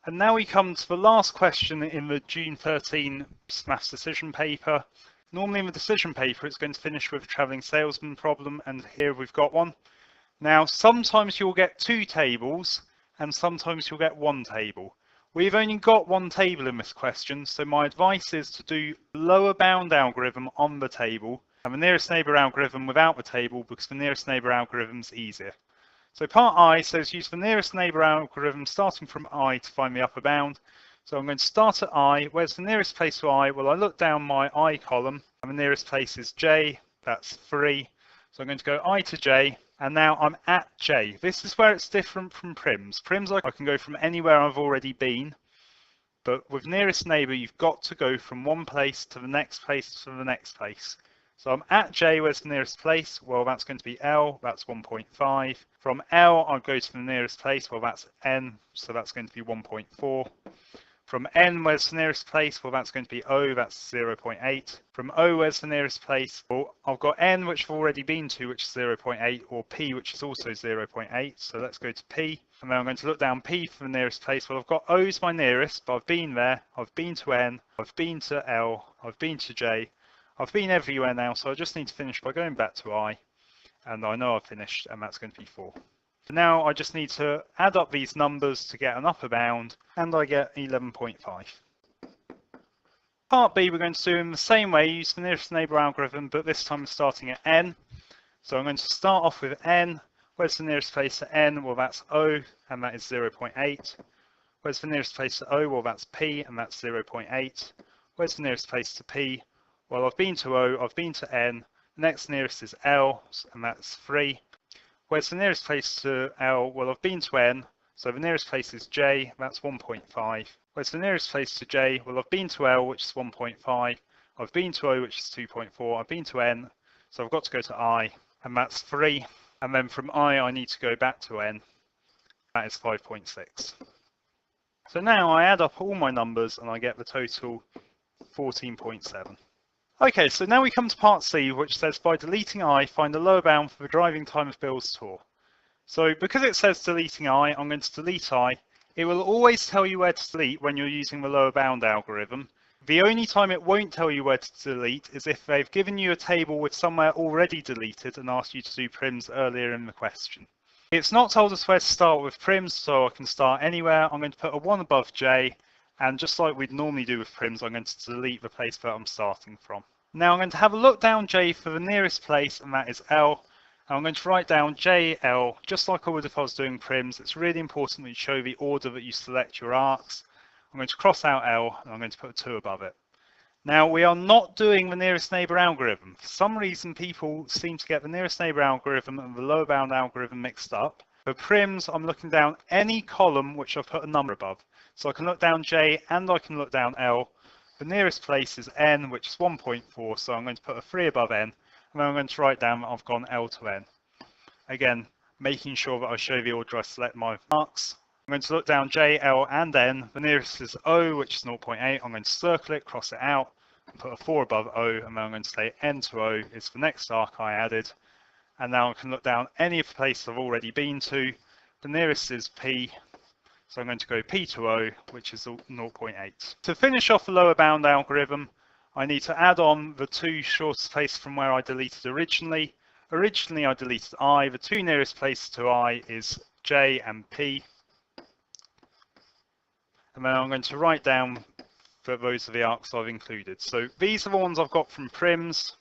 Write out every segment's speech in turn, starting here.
And now we come to the last question in the June 13 maths decision paper. Normally in the decision paper it's going to finish with a travelling salesman problem, and here we've got one. Now sometimes you'll get two tables and sometimes you'll get one table. We've only got one table in this question, so my advice is to do the lower bound algorithm on the table and the nearest neighbour algorithm without the table, because the nearest neighbour algorithm is easier. So part I says use the nearest neighbour algorithm starting from I to find the upper bound. So I'm going to start at I. Where's the nearest place to I? Well, I look down my I column and the nearest place is J, that's 3. So I'm going to go I to J, and now I'm at J. This is where it's different from prims. Prims I can go from anywhere I've already been, but with nearest neighbour you've got to go from one place to the next place to the next place. So I'm at J, where's the nearest place? Well, that's going to be L, that's 1.5. From L, I'll go to the nearest place, well, that's N, so that's going to be 1.4. From N, where's the nearest place? Well, that's going to be O, that's 0.8. From O, where's the nearest place? Well, I've got N, which I've already been to, which is 0.8, or P, which is also 0.8. So let's go to P, and then I'm going to look down P for the nearest place. Well, I've got O as my nearest, but I've been there, I've been to N, I've been to L, I've been to J. I've been everywhere now, so I just need to finish by going back to I, and I know I've finished, and that's going to be 4. So now I just need to add up these numbers to get an upper bound, and I get 11.5. Part B we're going to do in the same way, use the nearest neighbour algorithm, but this time starting at N. So I'm going to start off with N. Where's the nearest place to N? Well, that's O, and that is 0.8. Where's the nearest place to O? Well, that's P, and that's 0.8. Where's the nearest place to P? Well, I've been to O, I've been to N. The next nearest is L, and that's 3. Where's the nearest place to L? Well, I've been to N, so the nearest place is J, that's 1.5. Where's the nearest place to J? Well, I've been to L, which is 1.5. I've been to O, which is 2.4. I've been to N, so I've got to go to I, and that's 3. And then from I need to go back to N. That is 5.6. So now I add up all my numbers, and I get the total 14.7. Okay, so now we come to part C, which says by deleting I, find the lower bound for the driving time of Bill's tour. So because it says deleting I, I'm going to delete I. It will always tell you where to delete when you're using the lower bound algorithm. The only time it won't tell you where to delete is if they've given you a table with somewhere already deleted and asked you to do prims earlier in the question. It's not told us where to start with prims, so I can start anywhere. I'm going to put a 1 above J, and just like we'd normally do with prims, I'm going to delete the place that I'm starting from. Now I'm going to have a look down J for the nearest place, and that is L. And I'm going to write down JL, just like I would if I was doing prims. It's really important that you show the order that you select your arcs. I'm going to cross out L, and I'm going to put a 2 above it. Now we are not doing the nearest neighbour algorithm. For some reason people seem to get the nearest neighbour algorithm and the lower bound algorithm mixed up. For prims, I'm looking down any column which I've put a number above. So I can look down J and I can look down L. The nearest place is N, which is 1.4, so I'm going to put a 3 above N, and then I'm going to write down that I've gone L to N. Again, making sure that I show the order I select my marks. I'm going to look down J, L, and N. The nearest is O, which is 0.8. I'm going to circle it, cross it out, and put a 4 above O, and then I'm going to say N to O is the next arc I added. And now I can look down any of the places I've already been to. The nearest is P. So I'm going to go P to O, which is 0.8. To finish off the lower bound algorithm, I need to add on the 2 shortest places from where I deleted originally. Originally I deleted I. The 2 nearest places to I is J and P. And then I'm going to write down that those are the arcs I've included. So these are the ones I've got from prims.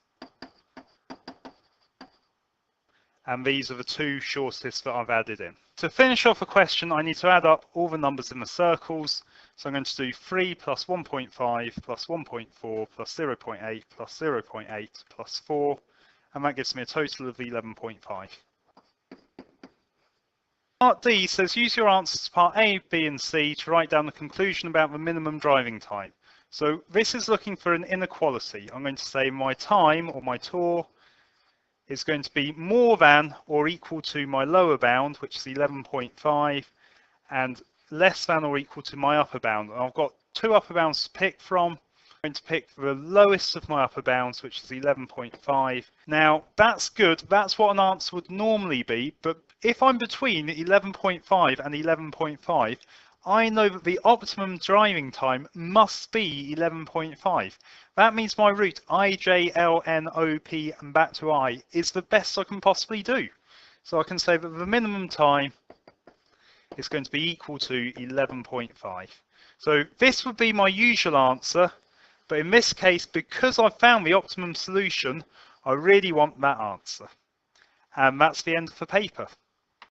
And these are the 2 shortest that I've added in. To finish off a question, I need to add up all the numbers in the circles. So I'm going to do 3 plus 1.5 plus 1.4 plus 0.8 plus 0.8 plus 4, and that gives me a total of 11.5. Part D says use your answers to part A, B and C to write down the conclusion about the minimum driving time. So this is looking for an inequality. I'm going to say my time or my tour is going to be more than or equal to my lower bound, which is 11.5, and less than or equal to my upper bound. And I've got 2 upper bounds to pick from. I'm going to pick the lowest of my upper bounds, which is 11.5. Now, that's good. That's what an answer would normally be. But if I'm between 11.5 and 11.5, I know that the optimum driving time must be 11.5. That means my route I, J, L, N, O, P and back to I is the best I can possibly do. So I can say that the minimum time is going to be equal to 11.5. So this would be my usual answer, but in this case, because I've found the optimum solution, I really want that answer. And that's the end of the paper.